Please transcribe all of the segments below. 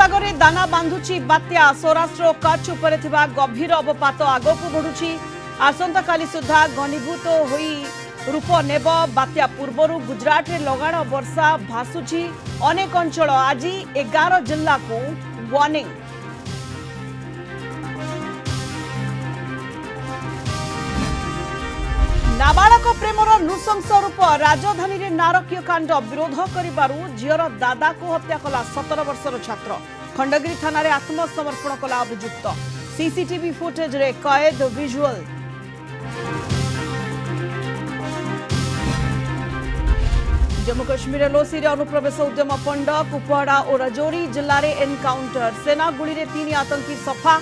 पानीपागे दाना बांधुची बात्या सौराष्ट्र और कच्छ उपरे थिबा गभीर अवपात आगक बढ़ुची आसंता काली सुधा घनीभूत होई रूप नेब बात्या पूर्वर गुजरात रे लगाण वर्षा भासुची अनेक अंचल आज 11 जिल्ला को वार्निंग। नाबालक प्रेमर नृशंस रूप राजधानी रे नारकीय कांड विरोध करिबारु झीर दादा को हत्या कला 17 वर्षर छात्र खंडगिरी थाना रे आत्मसमर्पण कला अभियुक्त सीसीटीवी फुटेज रे कैद विजुअल। जम्मू कश्मीर लोसी रे अनुप्रवेश उद्यम पंड कुपवाड़ा और राजौरी जिले में एनकाउंटर सेना गुली रे 3 आतंकी सफा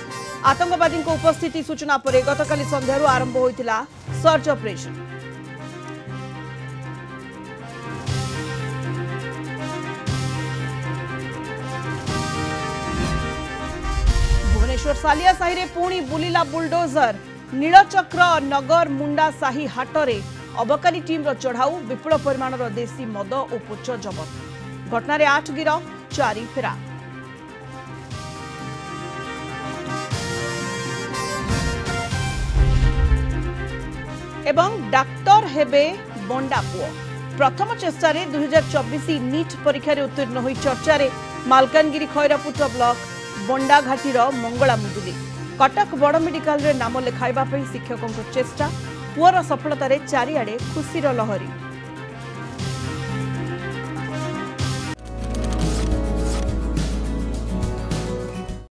आतंकवादी उपस्थिति सूचना पर गतकाली संध्यारू आरंभ होइतिला सर्च ऑपरेशन। भुवनेश्वर सालिया साही रे पुणी बुलिला बुलडोजर नीलचक्र नगर मुंडा साही हाटरे अबकारी टीम चढ़ाऊ विपुल परिमाण देशी मद और पुच्छ जबत घटना रे 8 गिरफ 4 फेरार। एवं डाक्तर हेबे बंडा पुओ प्रथम चेष्टा 2024 नीट परीक्षा रे उत्तीर्ण होई चर्चा रे मालकानगिरी खैरापुट ब्लॉक बंडा घाटीर मंगला मुदुली कटक बड़ मेडिकल रे नाम लेखाइबा पई शिक्षकों चेष्टा पुअर सफलतार चारिआडे खुशीर लहरी।